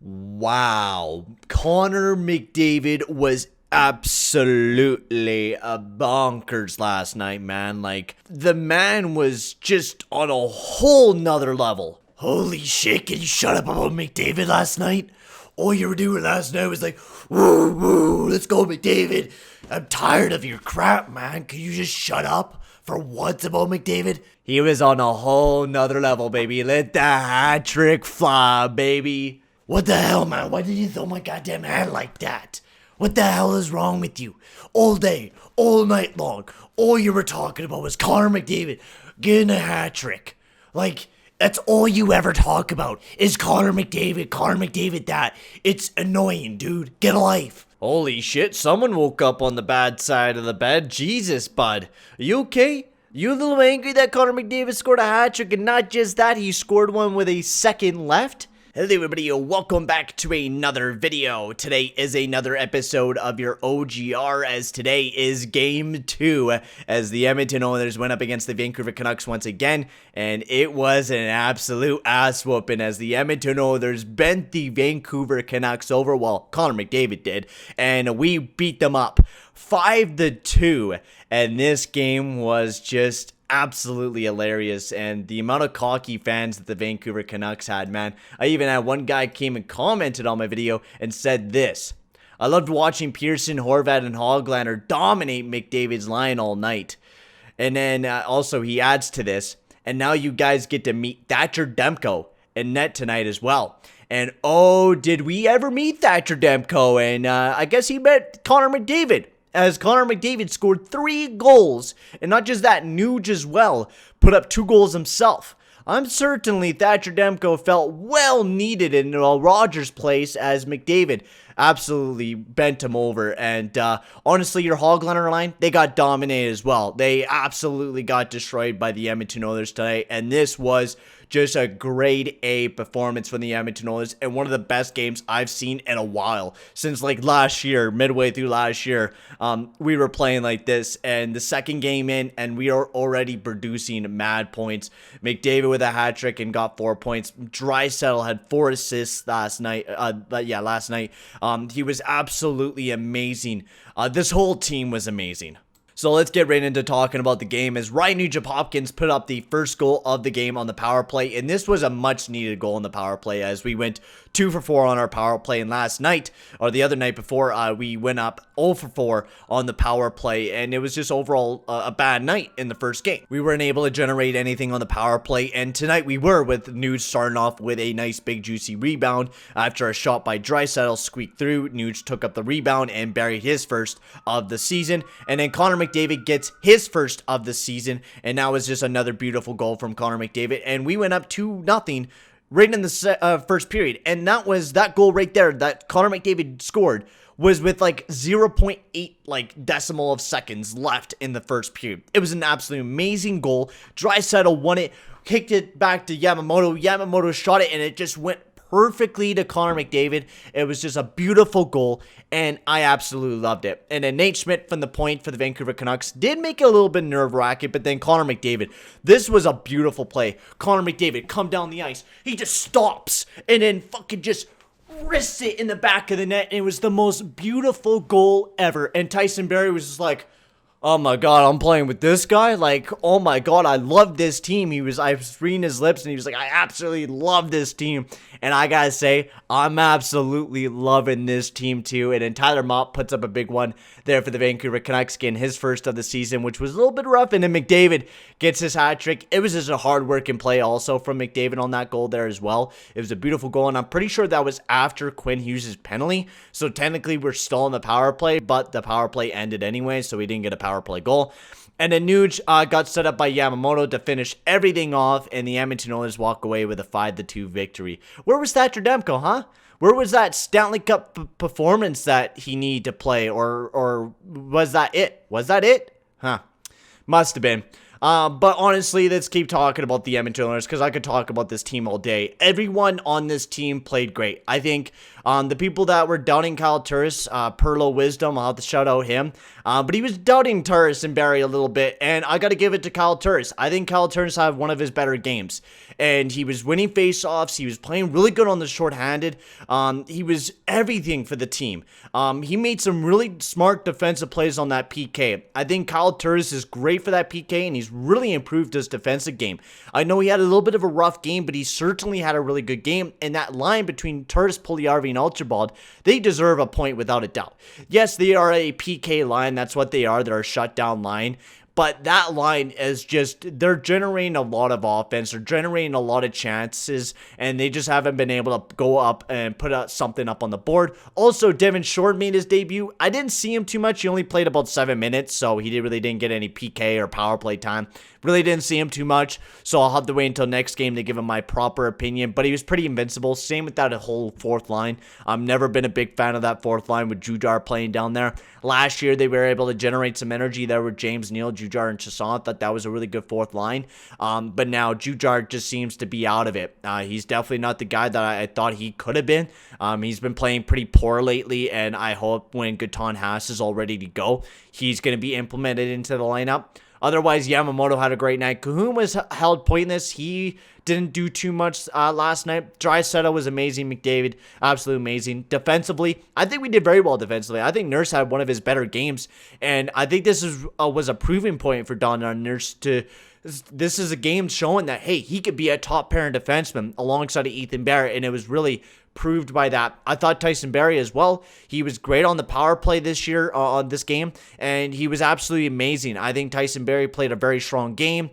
Wow. Connor McDavid was absolutely bonkers last night, man. Like, the man was just on a whole nother level. Holy shit, can you shut up about McDavid last night? All you were doing last night was like, woo, woo, let's go McDavid. I'm tired of your crap, man. Can you just shut up for once about McDavid? He was on a whole nother level, baby. Let the hat trick fly, baby. What the hell, man? Why did you throw my goddamn hat like that? What the hell is wrong with you? All day, all night long, all you were talking about was Connor McDavid getting a hat trick. Like, that's all you ever talk about is Connor McDavid that. It's annoying, dude. Get a life. Holy shit, someone woke up on the bad side of the bed. Jesus, bud. Are you okay? You a little angry that Connor McDavid scored a hat trick, and not just that, he scored one with a second left? Hello everybody, welcome back to another video. Today is another episode of your OGR, as today is game 2 as the Edmonton Oilers went up against the Vancouver Canucks once again, and it was an absolute ass whooping as the Edmonton Oilers bent the Vancouver Canucks over. Well, Connor McDavid did, and we beat them up 5-2, and this game was just absolutely hilarious. And the amount of cocky fans that the Vancouver Canucks had, man. I even had one guy came and commented on my video and said this: I loved watching Pearson, Horvat, and Hoglander dominate McDavid's line all night. And then also he adds to this, and now you guys get to meet Thatcher Demko in net tonight as well. And oh, did we ever meet Thatcher Demko? And I guess he met Connor McDavid, as Connor McDavid scored 3 goals, and not just that, Nuge as well put up 2 goals himself. I'm certainly Thatcher Demko felt well needed in Rogers' place, as McDavid absolutely bent him over. And honestly, your Hoglander line, they got dominated as well. They absolutely got destroyed by the Edmonton Oilers tonight, and this was just a grade A performance from the Edmonton Oilers, and one of the best games I've seen in a while. Since like last year, midway through last year, we were playing like this, and the second game in, and we are already producing mad points. McDavid with a hat trick and got 4 points. Draisaitl had 4 assists last night. Last night. He was absolutely amazing. This whole team was amazing. So let's get right into talking about the game, as Ryan Nugent-Hopkins put up the first goal of the game on the power play, and this was a much needed goal on the power play, as we went 2 for 4 on our power play, and last night, or the other night before, we went up 0 for 4 on the power play, and it was just overall a bad night in the first game. We weren't able to generate anything on the power play, and tonight we were, with Nuge starting off with a nice big juicy rebound after a shot by Draisaitl squeaked through. Nuge took up the rebound and buried his first of the season, and then Connor McDavid gets his first of the season, and now it's just another beautiful goal from Connor McDavid, and we went up 2-0 right in the first period. And that goal right there that Connor McDavid scored was with like 0.8 like decimal of seconds left in the first period. It was an absolutely amazing goal. Draisaitl won it, kicked it back to Yamamoto. Yamamoto shot it, and it just went perfectly to Connor McDavid. It was just a beautiful goal, and I absolutely loved it. And then Nate Schmidt from the point for the Vancouver Canucks did make it a little bit nerve-wracking, but then Connor McDavid, this was a beautiful play. Connor McDavid come down the ice, he just stops, and then fucking just wrists it in the back of the net, and it was the most beautiful goal ever. And Tyson Barrie was just like, oh my god, I'm playing with this guy? Like, oh my god, I love this team. I was reading his lips, and he was like, I absolutely love this team. And I gotta say, I'm absolutely loving this team too. And then Tyler Mott puts up a big one there for the Vancouver Canucks, getting his first of the season, which was a little bit rough. And then McDavid gets his hat trick. It was just a hard working play also from McDavid on that goal there as well. It was a beautiful goal, and I'm pretty sure that was after Quinn Hughes' penalty. So technically we're still on the power play, but the power play ended anyway, so we didn't get a power play goal. And then Nuge got set up by Yamamoto to finish everything off, and the Edmonton Oilers walk away with a 5-2 victory. Where was Thatcher Demko, huh? Where was that Stanley Cup performance that he needed to play, or was that it? Was that it? Huh. Must have been. But honestly, let's keep talking about the Edmonton Oilers because I could talk about this team all day. Everyone on this team played great. I think the people that were doubting Kyle Turris, Perlo Wisdom, I'll have to shout out him. But he was doubting Turris and Barry a little bit, and I got to give it to Kyle Turris. I think Kyle Turris had one of his better games, and he was winning faceoffs. He was playing really good on the shorthanded. He was everything for the team. He made some really smart defensive plays on that PK. I think Kyle Turris is great for that PK, and he's really improved his defensive game. I know he had a little bit of a rough game, but he certainly had a really good game, and that line between Turris, Puljujarvi, and Archibald, they deserve a point without a doubt. Yes, they are a PK line. That's what they are. They're a shutdown line. But that line is just, they're generating a lot of offense. They're generating a lot of chances, and they just haven't been able to go up and put something up on the board. Also, Devin Short made his debut. I didn't see him too much. He only played about 7 minutes, so he really didn't get any PK or power play time. Really didn't see him too much, so I'll have to wait until next game to give him my proper opinion. But he was pretty invincible. Same with that whole fourth line. I've never been a big fan of that fourth line with OGR playing down there. Last year, they were able to generate some energy there with James Neal, OGR, and Chasson. I thought that was a really good fourth line. But now OGR just seems to be out of it. He's definitely not the guy that I thought he could have been. He's been playing pretty poor lately, and I hope when Gaetan Haas is all ready to go, he's going to be implemented into the lineup. Otherwise, Yamamoto had a great night. Cahoon was held pointless. He didn't do too much last night. Draisaitl was amazing. McDavid, absolutely amazing. Defensively, I think we did very well defensively. I think Nurse had one of his better games, and I think this was a proving point for Don Nurse to... This is a game showing that, hey, he could be a top pairing defenseman alongside of Ethan Barrett, and it was really proved by that. I thought Tyson Barrie as well. He was great on the power play this year on this game, and he was absolutely amazing. I think Tyson Barrie played a very strong game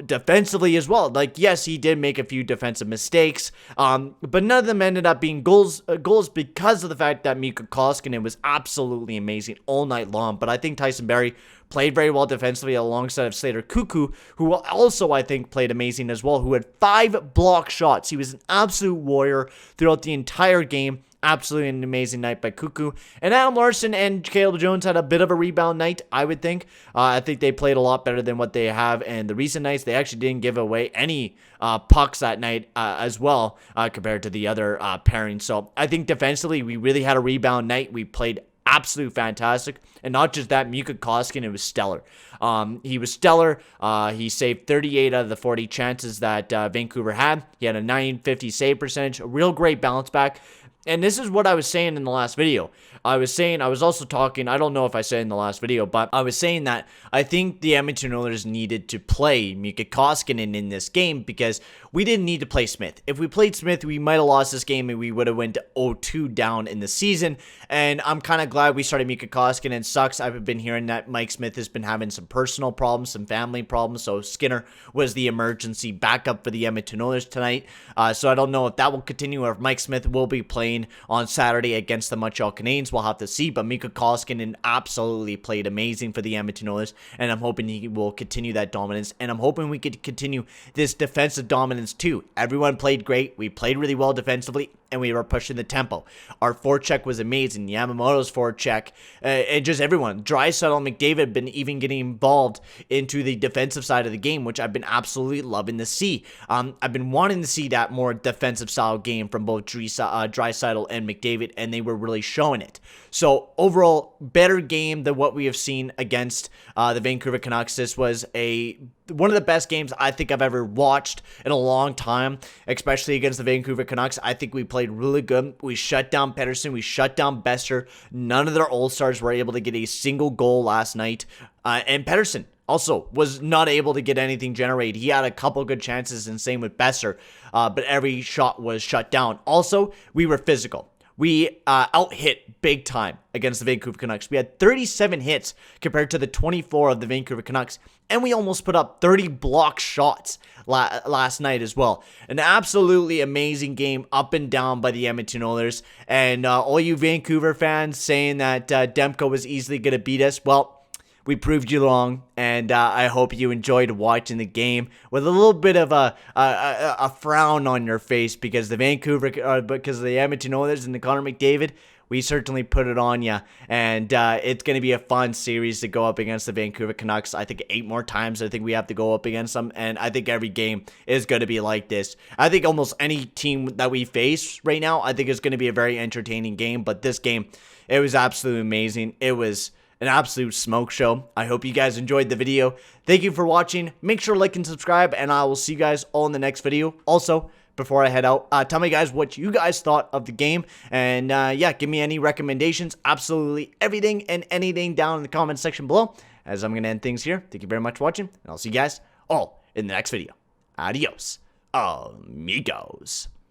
defensively as well. Like, yes, he did make a few defensive mistakes, but none of them ended up being goals because of the fact that Mikko Koskinen was absolutely amazing all night long. But I think Tyson Barrie played very well defensively alongside of Slater Cuckoo, who also, I think, played amazing as well, who had 5 block shots. He was an absolute warrior throughout the entire game. Absolutely an amazing night by Cuckoo. And Adam Larson and Caleb Jones had a bit of a rebound night, I would think. I think they played a lot better than what they have. And the recent nights, they actually didn't give away any pucks that night as well compared to the other pairings. So I think defensively, we really had a rebound night. We played absolute fantastic. And not just that, Mikko Koskinen was stellar. He was stellar. He saved 38 out of the 40 chances that Vancouver had. He had a 950 save percentage, a real great bounce back. And this is what I was saying in the last video. I was also talking, I don't know if I said in the last video, but I was saying that I think the Edmonton Oilers needed to play Mikko Koskinen in this game because we didn't need to play Smith. If we played Smith, we might have lost this game and we would have went to 0-2 down in the season. And I'm kind of glad we started Mikko Koskinen. Sucks. I've been hearing that Mike Smith has been having some personal problems, some family problems. So Skinner was the emergency backup for the Edmonton Oilers tonight. So I don't know if that will continue or if Mike Smith will be playing on Saturday against the Montreal Canadiens. We'll have to see, but Mikko Koskinen absolutely played amazing for the Edmonton Oilers, and I'm hoping he will continue that dominance, and I'm hoping we could continue this defensive dominance too. Everyone played great. We played really well defensively, and we were pushing the tempo. Our forecheck was amazing. Yamamoto's forecheck, and just everyone. Draisaitl and McDavid have been even getting involved into the defensive side of the game, which I've been absolutely loving to see. I've been wanting to see that more defensive style game from both Draisaitl and McDavid, and they were really showing it. So overall, better game than what we have seen against the Vancouver Canucks. This was one of the best games I think I've ever watched in a long time, especially against the Vancouver Canucks. I think we played really good. We shut down Pettersson. We shut down Besser. None of their All-Stars were able to get a single goal last night. And Pettersson also was not able to get anything generated. He had a couple good chances, and same with Besser, but every shot was shut down. Also, we were physical. We out-hit big time against the Vancouver Canucks. We had 37 hits compared to the 24 of the Vancouver Canucks, and we almost put up 30 block shots last night as well. An absolutely amazing game up and down by the Edmonton Oilers. And all you Vancouver fans saying that Demko was easily going to beat us, well, we proved you wrong, and I hope you enjoyed watching the game with a little bit of a frown on your face because the because of the Edmonton Oilers and the Connor McDavid. We certainly put it on you, and it's going to be a fun series to go up against the Vancouver Canucks. I think 8 more times I think we have to go up against them, and I think every game is going to be like this. I think almost any team that we face right now, I think is going to be a very entertaining game, but this game, it was absolutely amazing. It was an absolute smoke show. I hope you guys enjoyed the video. Thank you for watching. Make sure to like and subscribe, and I will see you guys all in the next video. Also, before I head out, tell me guys what you guys thought of the game, and yeah, give me any recommendations, absolutely everything and anything down in the comment section below, as I'm going to end things here. Thank you very much for watching, and I'll see you guys all in the next video. Adios, amigos.